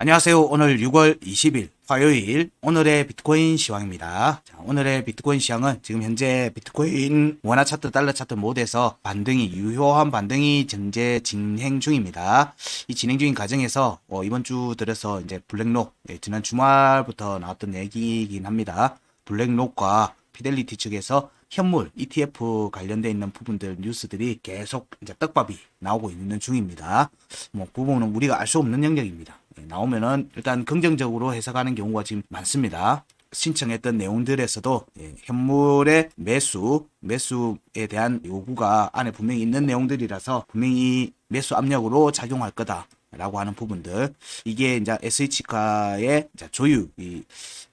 안녕하세요. 오늘 6월 20일 화요일 오늘의 비트코인 시황입니다. 자, 오늘의 비트코인 시황은 지금 현재 비트코인 원화 차트, 달러 차트 모두에서 유효한 반등이 현재 진행 중입니다. 이 진행 중인 과정에서 이번 주 들어서 이제 블랙록, 지난 주말부터 나왔던 얘기이긴 합니다. 블랙록과 피델리티 측에서 현물 ETF 관련돼 있는 부분들 뉴스들이 계속 이제 떡밥이 나오고 있는 중입니다. 그 부분은 우리가 알 수 없는 영역입니다. 나오면은 일단 긍정적으로 해석하는 경우가 지금 많습니다. 신청했던 내용들에서도 현물의 매수에 대한 요구가 안에 분명히 있는 내용들이라서 분명히 매수 압력으로 작용할 거다라고 하는 부분들, 이게 이제 SH가의 조율이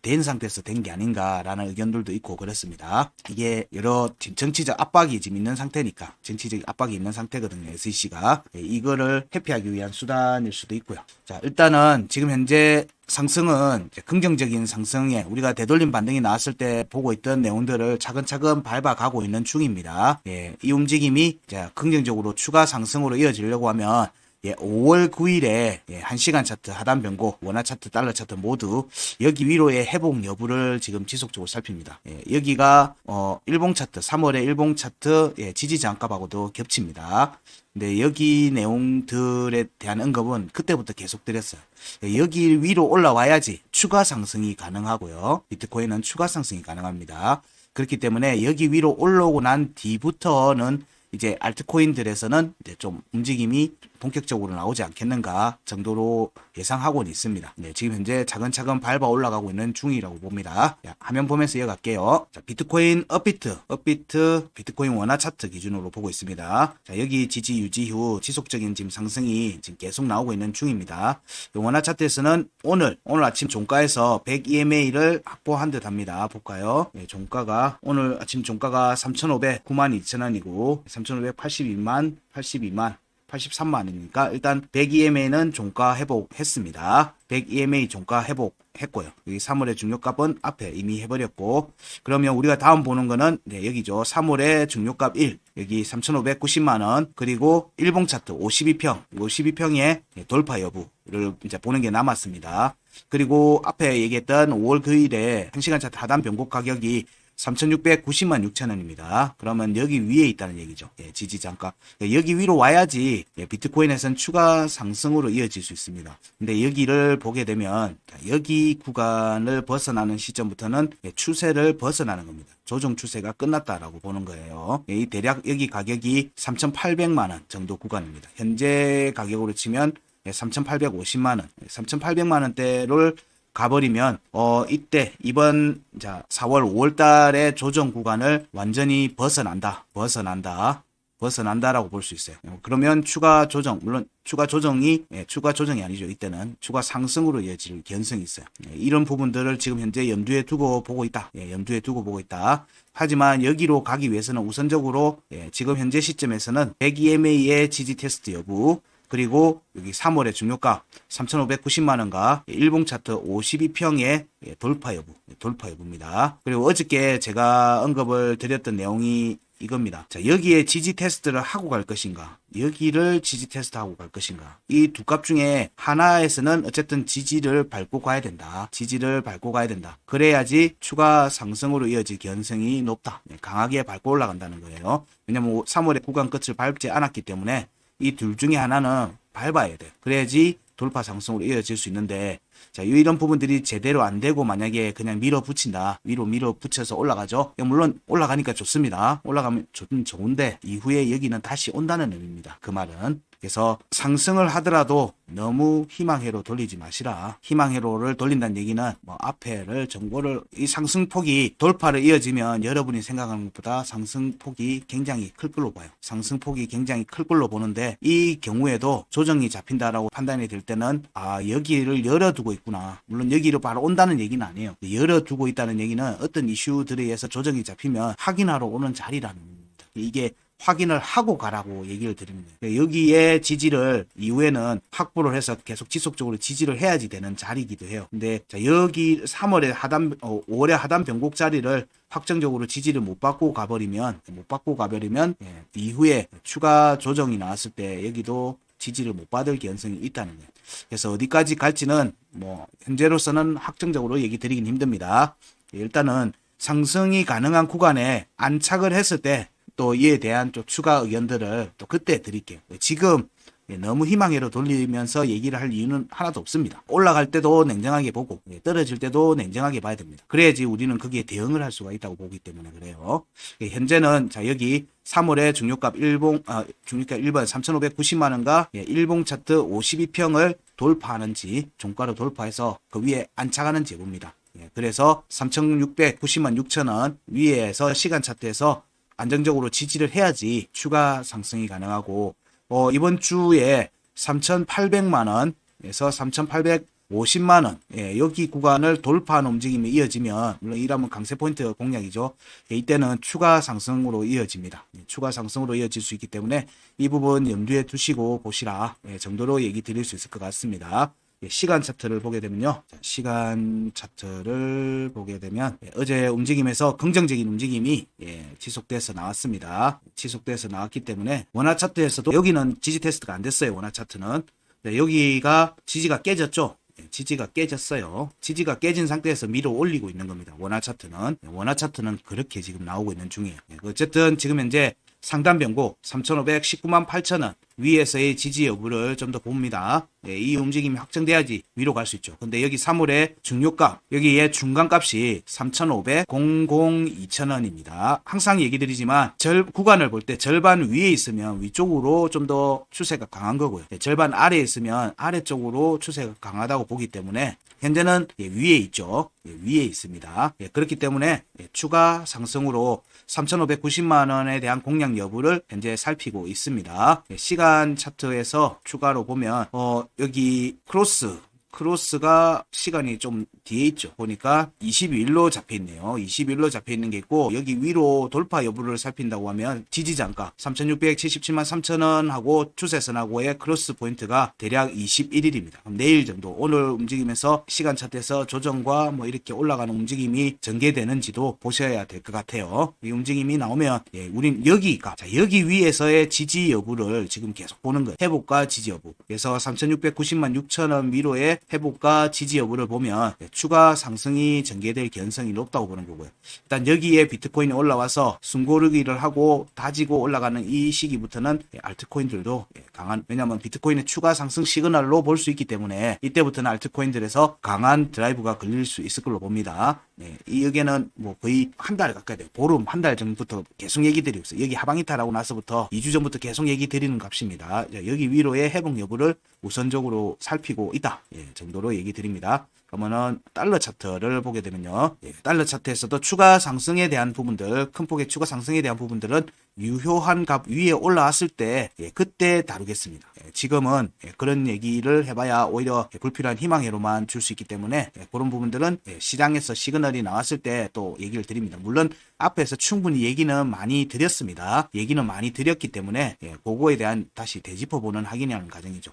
된 상태에서 된 게 아닌가라는 의견들도 있고 그렇습니다. 이게 여러 정치적 압박이 지금 있는 상태니까, 정치적 압박이 있는 상태거든요. SEC가 이거를 회피하기 위한 수단일 수도 있고요. 자, 일단은 지금 현재 상승은 긍정적인 상승에 우리가 되돌림 반등이 나왔을 때 보고 있던 내용들을 차근차근 밟아가고 있는 중입니다. 이 움직임이 긍정적으로 추가 상승으로 이어지려고 하면 5월 9일에 1시간 차트, 하단 변곡, 원화 차트, 달러 차트 모두 여기 위로의 회복 여부를 지금 지속적으로 살핍니다. 여기가 일봉 차트, 3월의 일봉 차트 지지 저항값하고도 겹칩니다. 근데 여기 내용들에 대한 언급은 그때부터 계속 드렸어요. 여기 위로 올라와야지 추가 상승이 가능하고요. 비트코인은 추가 상승이 가능합니다. 그렇기 때문에 여기 위로 올라오고 난 뒤부터는 이제 알트코인들에서는 이제 좀 움직임이 본격적으로 나오지 않겠는가 정도로 예상하고는 있습니다. 지금 현재 차근차근 밟아 올라가고 있는 중이라고 봅니다. 화면 보면서 이어갈게요. 자, 비트코인 업비트 비트코인 원화 차트 기준으로 보고 있습니다. 자, 여기 지지 유지 후 지속적인 지금 상승이 지금 계속 나오고 있는 중입니다. 원화 차트에서는 오늘 아침 종가에서 100EMA를 확보한 듯 합니다. 볼까요? 종가가 오늘 아침 종가가 3,592,000원이고 3,582만 83만원이니까 일단 100EMA는 종가 회복했습니다. 100EMA 종가 회복했고요. 여기 3월의 중요값은 앞에 이미 해버렸고, 그러면 우리가 다음 보는 거는 여기죠. 3월의 중요값 1, 여기 3,590만원, 그리고 일봉 차트 52평의 돌파 여부를 이제 보는 게 남았습니다. 그리고 앞에 얘기했던 5월 9일에 1시간 차트 하단 변곡 가격이 3,690만 6천원입니다. 그러면 여기 위에 있다는 얘기죠. 지지 장가. 여기 위로 와야지 비트코인에서는 추가 상승으로 이어질 수 있습니다. 근데 여기를 보게 되면 여기 구간을 벗어나는 시점부터는 추세를 벗어나는 겁니다. 조정 추세가 끝났다라고 보는 거예요. 이 대략 여기 가격이 3,800만원 정도 구간입니다. 현재 가격으로 치면 3,850만원, 3,800만원대를 가버리면 이때 이번 4월 5월 달의 조정 구간을 완전히 벗어난다라고 볼 수 있어요. 그러면 추가 조정, 물론 추가 조정이 아니죠. 이때는 추가 상승으로 이어질 개연성이 있어요. 이런 부분들을 지금 현재 염두에 두고 보고 있다. 하지만 여기로 가기 위해서는 우선적으로 지금 현재 시점에서는 100EMA의 지지 테스트 여부, 그리고 여기 3월의 중요가 3,590만원과 일봉 차트 52평의 돌파 여부입니다. 그리고 어저께 제가 언급을 드렸던 내용이 이겁니다. 자, 여기에 지지 테스트를 하고 갈 것인가, 여기를 지지 테스트 하고 갈 것인가, 이 두 값 중에 하나에서는 어쨌든 지지를 밟고 가야 된다. 그래야지 추가 상승으로 이어질 개연성이 높다. 강하게 밟고 올라간다는 거예요. 왜냐면 3월의 구간 끝을 밟지 않았기 때문에 이 둘 중에 하나는 밟아야 돼. 그래야지 돌파 상승으로 이어질 수 있는데, 자, 이런 부분들이 제대로 안 되고 만약에 그냥 밀어붙인다. 위로 밀어붙여서 올라가죠. 물론 올라가니까 좋습니다. 올라가면 좋은데 이후에 여기는 다시 온다는 의미입니다. 그 말은. 그래서 상승을 하더라도 너무 희망회로 돌리지 마시라. 희망회로를 돌린다는 얘기는 앞에를 정보를, 이 상승폭이 돌파를 이어지면 여러분이 생각하는 것보다 상승폭이 굉장히 클 걸로 봐요. 상승폭이 굉장히 클 걸로 보는데, 이 경우에도 조정이 잡힌다라고 판단이 될 때는 여기를 열어두고 있구나. 물론 여기로 바로 온다는 얘기는 아니에요. 열어두고 있다는 얘기는 어떤 이슈들에 의해서 조정이 잡히면 확인하러 오는 자리라는 겁니다. 이게 확인을 하고 가라고 얘기를 드립니다. 여기에 지지를 이후에는 확보를 해서 계속 지속적으로 지지를 해야지 되는 자리이기도 해요. 근데 여기 3월에 5월에 하단 변곡 자리를 확정적으로 지지를 못 받고 가버리면 이후에 추가 조정이 나왔을 때 여기도 지지를 못 받을 개연성이 있다는 거예요. 그래서 어디까지 갈지는 뭐 현재로서는 확정적으로 얘기 드리긴 힘듭니다. 일단은 상승이 가능한 구간에 안착을 했을 때 또 이에 대한 또 추가 의견들을 또 그때 드릴게요. 지금 너무 희망회로 돌리면서 얘기를 할 이유는 하나도 없습니다. 올라갈 때도 냉정하게 보고 떨어질 때도 냉정하게 봐야 됩니다. 그래야지 우리는 거기에 대응을 할 수가 있다고 보기 때문에 그래요. 현재는 자 여기 3월에 중요값 1번 3,590만 원과 일봉 차트 52평을 돌파하는지 종가로 돌파해서 그 위에 안착하는지 봅니다. 그래서 3,690만 6천 원 위에서 시간 차트에서 안정적으로 지지를 해야지 추가 상승이 가능하고 이번 주에 3,800만 원에서 3,850만 원 여기 구간을 돌파하는 움직임이 이어지면 물론 이러면 강세 포인트 공략이죠. 이때는 추가 상승으로 이어집니다. 추가 상승으로 이어질 수 있기 때문에 이 부분 염두에 두시고 보시라 정도로 얘기 드릴 수 있을 것 같습니다. 시간 차트를 보게 되면요. 시간 차트를 보게 되면 어제 움직임에서 긍정적인 움직임이 지속돼서 나왔습니다. 지속돼서 나왔기 때문에 원화 차트에서도 여기는 지지 테스트가 안 됐어요. 원화 차트는. 여기가 지지가 깨졌죠. 지지가 깨졌어요. 지지가 깨진 상태에서 밀어 올리고 있는 겁니다. 원화 차트는 그렇게 지금 나오고 있는 중이에요. 어쨌든 지금 현재 상단 변곡 3,519만 8천 원 위에서의 지지 여부를 좀 더 봅니다. 이 움직임이 확정돼야지 위로 갈 수 있죠. 근데 여기 3월에 중요값 여기에 중간값이 3,500,002천 원입니다. 항상 얘기 드리지만 구간을 볼 때 절반 위에 있으면 위쪽으로 좀 더 추세가 강한 거고요. 절반 아래에 있으면 아래쪽으로 추세가 강하다고 보기 때문에 현재는 위에 있죠. 위에 있습니다. 그렇기 때문에 추가 상승으로 3,590만 원에 대한 공략 여부를 현재 살피고 있습니다. 시간 차트에서 추가로 보면 여기 크로스가 시간이 좀 뒤에 있죠. 보니까 22일로 잡혀 있네요. 22일로 잡혀 있는 게 있고 여기 위로 돌파 여부를 살핀다고 하면 지지장가 3,677만 3천 원하고 추세선하고의 크로스 포인트가 대략 21일입니다. 그럼 내일 정도 오늘 움직임에서 시간 차트에서 조정과 뭐 이렇게 올라가는 움직임이 전개되는지도 보셔야 될 것 같아요. 이 움직임이 나오면 우린 여기 위에서의 지지 여부를 지금 계속 보는 거예요. 회복과 지지 여부. 그래서 3,690만 6천 원 위로의 회복과 지지 여부를 보면 추가 상승이 전개될 개연성이 높다고 보는 거고요. 일단 여기에 비트코인이 올라와서 숨고르기를 하고 다지고 올라가는 이 시기부터는 알트코인들도 강한, 왜냐하면 비트코인의 추가 상승 시그널로 볼 수 있기 때문에 이때부터는 알트코인들에서 강한 드라이브가 걸릴 수 있을 걸로 봅니다. 이 의견은 뭐 거의 한 달 가까이 돼요. 보름 한 달 전부터 계속 얘기 드리고 있어요. 여기 하방이탈하고 나서부터 2주 전부터 계속 얘기 드리는 값입니다. 여기 위로의 회복 여부를 우선적으로 살피고 있다 정도로 얘기 드립니다. 그러면은 달러 차트를 보게 되면요. 달러 차트에서도 추가 상승에 대한 부분들, 큰 폭의 추가 상승에 대한 부분들은 유효한 값 위에 올라왔을 때 그때 다루겠습니다. 지금은 그런 얘기를 해봐야 오히려 불필요한 희망회로만 줄 수 있기 때문에 그런 부분들은 시장에서 시그널이 나왔을 때 또 얘기를 드립니다. 물론 앞에서 충분히 얘기는 많이 드렸습니다. 얘기는 많이 드렸기 때문에 그거에 대한 다시 되짚어보는 확인이라는 과정이죠.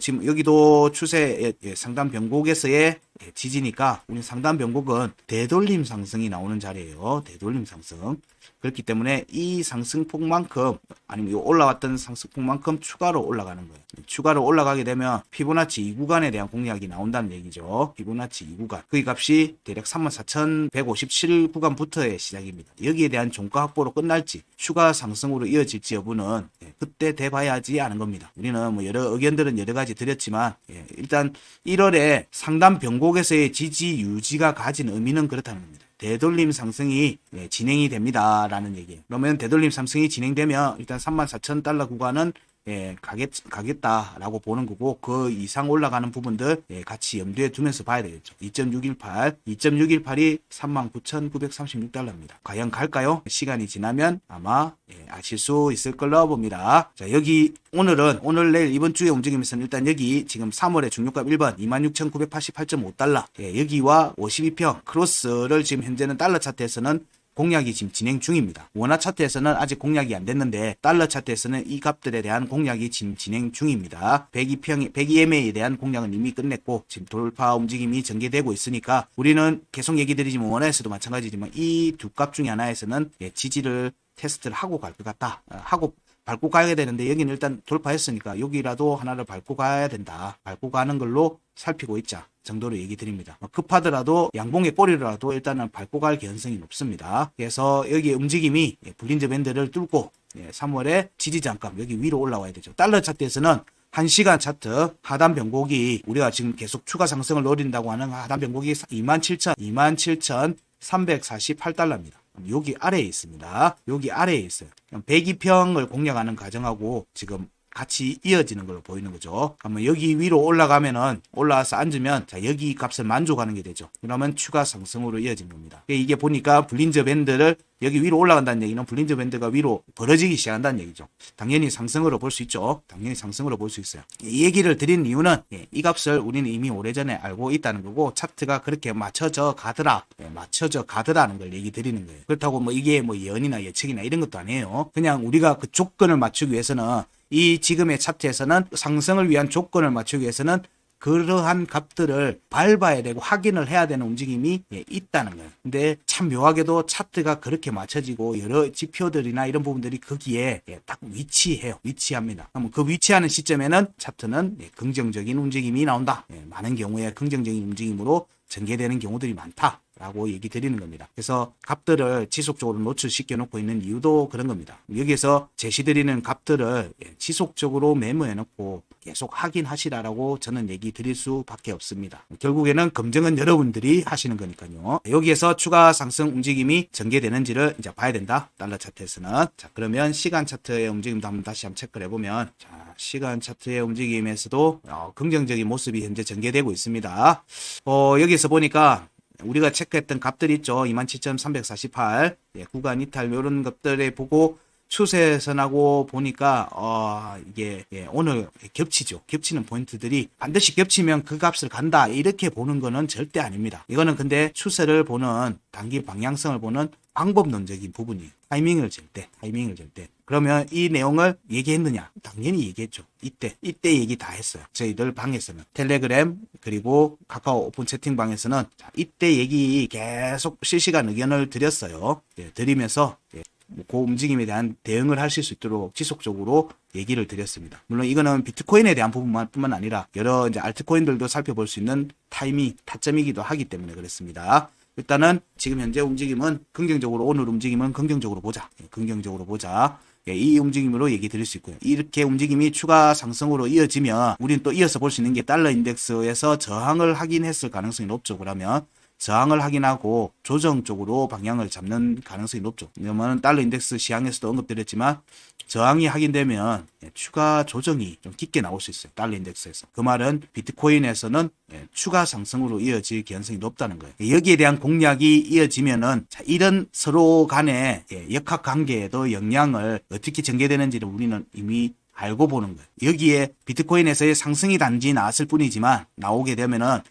지금 여기도 추세 상단 변곡에서의 지지니까 우리 상단 변곡은 되돌림 상승이 나오는 자리예요. 되돌림 상승. 그렇기 때문에 이 상승폭만큼 아니면 올라왔던 상승폭만큼 추가로 올라가는 거예요. 추가로 올라가게 되면 피보나치 2구간에 대한 공략이 나온다는 얘기죠. 피보나치 2구간. 그 값이 대략 34,157구간부터의 시작입니다. 여기에 대한 종가 확보로 끝날지 추가 상승으로 이어질지 여부는 그때 돼봐야지 아는 겁니다. 우리는 뭐 여러 의견들은 여러 가지 드렸지만 일단 1월에 상단 변곡에서의 지지 유지가 가진 의미는 그렇다는 겁니다. 되돌림 상승이 진행이 됩니다 라는 얘기예요. 그러면 되돌림 상승이 진행되면 일단 34,000달러 구간은 가겠다라고 보는 거고 그 이상 올라가는 부분들 같이 염두에 두면서 봐야 되겠죠. 2.618이 39,936달러입니다. 과연 갈까요? 시간이 지나면 아마 아실 수 있을 걸로 봅니다. 자, 여기 오늘 내일 이번 주에 움직이면서는 일단 여기 지금 3월에 중요값 1번 26,988.5달러 여기와 52평 크로스를 지금 현재는 달러 차트에서는 공략이 지금 진행 중입니다. 원화 차트에서는 아직 공략이 안 됐는데 달러 차트에서는 이 값들에 대한 공략이 지금 진행 중입니다. 102MA에 대한 공략은 이미 끝냈고 지금 돌파 움직임이 전개되고 있으니까 우리는 계속 얘기 드리지만 원화에서도 마찬가지지만 이 두 값 중에 하나에서는 지지를 테스트를 하고 갈 것 같다. 하고 밟고 가야 되는데 여기는 일단 돌파했으니까 여기라도 하나를 밟고 가야 된다. 밟고 가는 걸로 살피고 있자 정도로 얘기 드립니다. 급하더라도 양봉의 꼬리라도 일단은 밟고 갈 개연성이 높습니다. 그래서 여기 움직임이 볼린저 밴드를 뚫고 3월에 지지장감 여기 위로 올라와야 되죠. 달러 차트에서는 1시간 차트 하단 변곡이 우리가 지금 계속 추가 상승을 노린다고 하는 하단 변곡이 27,348달러입니다. 여기 아래에 있습니다. 여기 아래에 있어요. 102평을 공략하는 과정하고 지금 같이 이어지는 걸로 보이는 거죠. 그러면 여기 위로 올라와서 앉으면 자 여기 값을 만족하는 게 되죠. 그러면 추가 상승으로 이어진 겁니다. 이게 보니까 볼린저 밴드를 여기 위로 올라간다는 얘기는 볼린저 밴드가 위로 벌어지기 시작한다는 얘기죠. 당연히 상승으로 볼 수 있죠. 당연히 상승으로 볼 수 있어요. 이 얘기를 드린 이유는 이 값을 우리는 이미 오래전에 알고 있다는 거고 차트가 그렇게 맞춰져 가더라는 걸 얘기 드리는 거예요. 그렇다고 뭐 이게 뭐 예언이나 예측이나 이런 것도 아니에요. 그냥 우리가 그 조건을 맞추기 위해서는 이 지금의 차트에서는 상승을 위한 조건을 맞추기 위해서는 그러한 값들을 밟아야 되고 확인을 해야 되는 움직임이 있다는 거예요. 근데 참 묘하게도 차트가 그렇게 맞춰지고 여러 지표들이나 이런 부분들이 거기에 딱 위치합니다. 그럼 그 위치하는 시점에는 차트는 긍정적인 움직임이 나온다. 많은 경우에 긍정적인 움직임으로 전개되는 경우들이 많다. 라고 얘기 드리는 겁니다. 그래서 값들을 지속적으로 노출시켜 놓고 있는 이유도 그런 겁니다. 여기에서 제시드리는 값들을 지속적으로 메모해 놓고 계속 확인하시라라고 저는 얘기 드릴 수밖에 없습니다. 결국에는 검증은 여러분들이 하시는 거니까요. 여기에서 추가 상승 움직임이 전개되는지를 이제 봐야 된다. 달러 차트에서는. 자, 그러면 시간 차트의 움직임도 다시 한번 체크를 해보면 자, 시간 차트의 움직임에서도 긍정적인 모습이 현재 전개되고 있습니다. 여기서 보니까 우리가 체크했던 값들 있죠. 27,348 구간 이탈 이런 것들에 보고 추세선하고 보니까 이게 오늘 겹치죠. 겹치는 포인트들이 반드시 겹치면 그 값을 간다 이렇게 보는 거는 절대 아닙니다. 이거는 근데 추세를 보는 단기 방향성을 보는 방법론적인 부분이에요. 타이밍을 잴 때. 그러면 이 내용을 얘기했느냐? 당연히 얘기했죠. 이때 얘기 다 했어요. 저희들 방에서는 텔레그램 그리고 카카오 오픈 채팅방에서는 이때 얘기 계속 실시간 의견을 드렸어요. 드리면서 그 움직임에 대한 대응을 하실 수 있도록 지속적으로 얘기를 드렸습니다. 물론 이거는 비트코인에 대한 부분뿐만 아니라 여러 이제 알트코인들도 살펴볼 수 있는 타점이기도 하기 때문에 그렇습니다. 일단은 지금 현재 움직임은 긍정적으로 오늘 움직임은 긍정적으로 보자. 이 움직임으로 얘기 드릴 수 있고요. 이렇게 움직임이 추가 상승으로 이어지면 우리는 또 이어서 볼 수 있는 게 달러 인덱스에서 저항을 확인했을 가능성이 높죠. 그러면 저항을 확인하고 조정 쪽으로 방향을 잡는 가능성이 높죠. 왜냐면 달러 인덱스 시황에서도 언급드렸지만 저항이 확인되면 추가 조정이 좀 깊게 나올 수 있어요. 달러 인덱스에서. 그 말은 비트코인에서는 추가 상승으로 이어질 개연성이 높다는 거예요. 여기에 대한 공략이 이어지면은 이런 서로 간의 역학관계에도 영향을 어떻게 전개되는지를 우리는 이미 알고 보는 거예요. 여기에 비트코인에서의 상승이 단지 나왔을 뿐이지만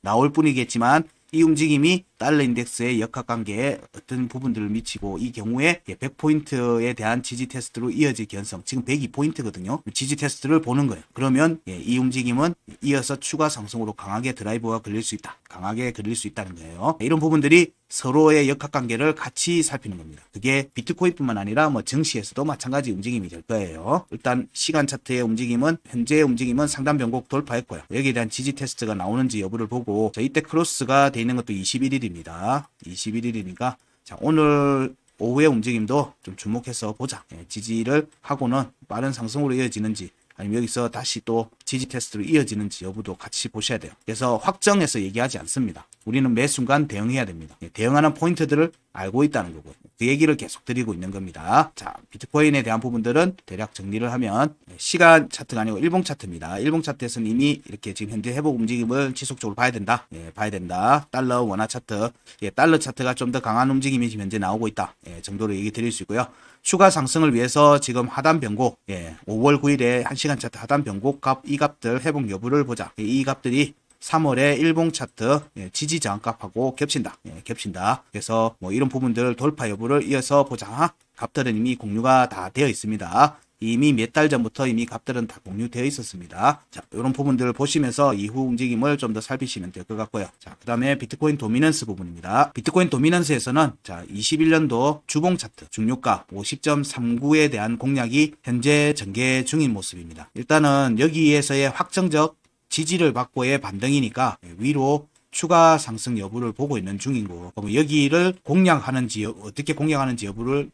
나올 뿐이겠지만 이 움직임이 달러 인덱스의 역학관계에 어떤 부분들을 미치고 이 경우에 100포인트에 대한 지지 테스트로 이어질 개연성 지금 102포인트거든요. 지지 테스트를 보는 거예요. 그러면 이 움직임은 이어서 추가 상승으로 강하게 드라이버가 걸릴 수 있다는 거예요. 이런 부분들이 서로의 역학관계를 같이 살피는 겁니다. 그게 비트코인뿐만 아니라 증시에서도 마찬가지 움직임이 될 거예요. 일단 시간 차트의 움직임은 현재의 움직임은 상단 변곡 돌파했고요. 여기에 대한 지지 테스트가 나오는지 여부를 보고 이때 크로스가 돼 있는 것도 21일입니다. 21일이니까 자, 오늘 오후의 움직임도 좀 주목해서 보자. 지지를 하고는 빠른 상승으로 이어지는지 아니면 여기서 다시 또 지지 테스트로 이어지는지 여부도 같이 보셔야 돼요. 그래서 확정해서 얘기하지 않습니다. 우리는 매 순간 대응해야 됩니다. 대응하는 포인트들을 알고 있다는 거고요. 그 얘기를 계속 드리고 있는 겁니다. 자, 비트코인에 대한 부분들은 대략 정리를 하면 시간 차트가 아니고 일봉 차트입니다. 일봉 차트에서는 이미 이렇게 지금 현재 회복 움직임을 지속적으로 봐야 된다. 봐야 된다. 달러 원화 차트, 달러 차트가 좀 더 강한 움직임이 지금 현재 나오고 있다. 정도로 얘기 드릴 수 있고요. 추가 상승을 위해서 지금 하단 변곡, 5월 9일에 1시간 차트 하단 변곡 값, 이 값들 회복 여부를 보자. 이 값들이 3월에 일봉 차트 지지 저항 값하고 겹친다. 그래서 이런 부분들 돌파 여부를 이어서 보자. 값들은 이미 공유가 다 되어 있습니다. 이미 몇 달 전부터 이미 값들은 다 공유되어 있었습니다. 자, 이런 부분들을 보시면서 이후 움직임을 좀 더 살피시면 될 것 같고요. 자, 그 다음에 비트코인 도미넌스 부분입니다. 비트코인 도미넌스에서는 자, 21년도 주봉 차트 중류가 50.39에 대한 공략이 현재 전개 중인 모습입니다. 일단은 여기에서의 확정적 지지를 받고의 반등이니까 위로 추가 상승 여부를 보고 있는 중이고, 그럼 여기를 공략하는지 어떻게 공략하는지 여부를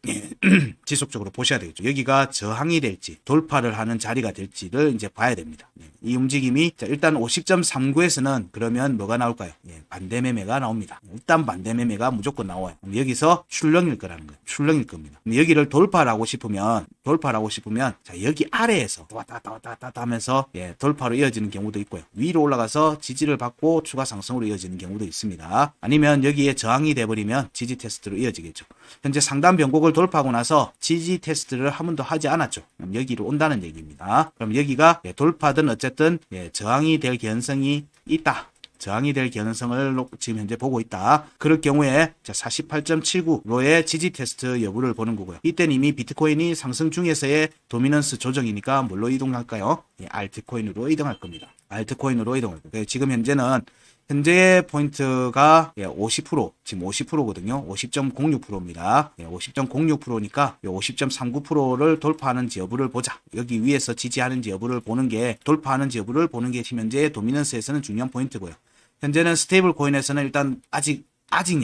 지속적으로 보셔야 되겠죠. 여기가 저항이 될지 돌파를 하는 자리가 될지를 이제 봐야 됩니다. 이 움직임이 자, 일단 50.39에서는 그러면 뭐가 나올까요? 반대 매매가 나옵니다. 일단 반대 매매가 무조건 나와요. 여기서 출렁일 거라는 거예요. 출렁일 겁니다. 여기를 돌파하고 싶으면 자, 여기 아래에서 왔다 갔다 하면서 돌파로 이어지는 경우도 있고요. 위로 올라가서 지지를 받고 추가 상승으로 이어지는 경우도 있습니다. 아니면 여기에 저항이 돼버리면 지지 테스트로 이어지겠죠. 현재 상단 변곡을 돌파하고 나서 지지 테스트를 한 번도 하지 않았죠. 그럼 여기로 온다는 얘기입니다. 그럼 여기가 돌파든 어쨌든 저항이 될 가능성이 있다. 저항이 될 가능성을 지금 현재 보고 있다. 그럴 경우에 48.79로의 지지 테스트 여부를 보는 거고요. 이때는 이미 비트코인이 상승 중에서의 도미넌스 조정이니까 뭘로 이동할까요? 알트코인으로 이동할 겁니다. 알트코인으로 이동할 거예요. 지금 현재는 현재 포인트가 50%, 지금 50%거든요. 50.06%입니다. 50.06%니까 50.39%를 돌파하는지 여부를 보자. 여기 위에서 지지하는지 여부를 보는 게, 돌파하는지 여부를 보는 게 지금 현재 도미넌스에서는 중요한 포인트고요. 현재는 스테이블 코인에서는 일단 아직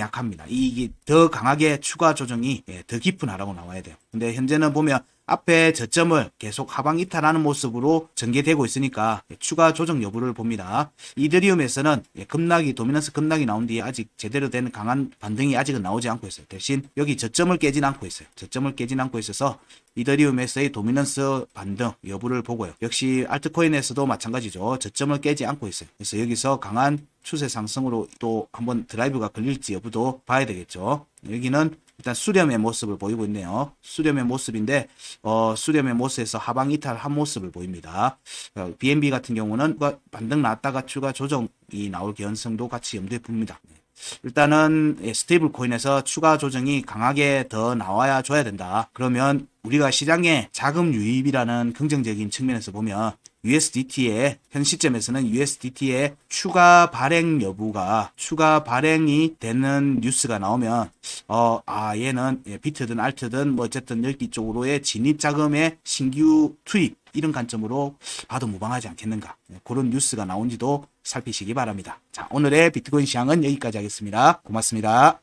약합니다. 이게 더 강하게 추가 조정이 더 깊은 하락으로 나와야 돼요. 근데 현재는 보면 앞에 저점을 계속 하방 이탈하는 모습으로 전개되고 있으니까 추가 조정 여부를 봅니다. 이더리움에서는 급락이, 도미넌스 급락이 나온 뒤에 아직 제대로 된 강한 반등이 아직은 나오지 않고 있어요. 대신 여기 저점을 깨진 않고 있어요. 저점을 깨진 않고 있어서 이더리움에서의 도미넌스 반등 여부를 보고요. 역시 알트코인에서도 마찬가지죠. 저점을 깨지 않고 있어요. 그래서 여기서 강한 추세 상승으로 또 한번 드라이브가 걸릴지 여부도 봐야 되겠죠. 여기는 일단 수렴의 모습을 보이고 있네요. 수렴의 모습인데 수렴의 모습에서 하방 이탈한 모습을 보입니다. BNB 같은 경우는 반등 나왔다가 추가 조정이 나올 가능성도 같이 염두에 둡니다. 일단은 스테이블 코인에서 추가 조정이 강하게 더 나와야 줘야 된다. 그러면 우리가 시장의 자금 유입이라는 긍정적인 측면에서 보면 USDT의 현 시점에서는 USDT의 추가 발행이 되는 뉴스가 나오면 얘는 비트든 알트든 뭐 어쨌든 여기 쪽으로의 진입 자금의 신규 투입 이런 관점으로 봐도 무방하지 않겠는가. 그런 뉴스가 나온지도 살피시기 바랍니다. 자, 오늘의 비트코인 시황은 여기까지 하겠습니다. 고맙습니다.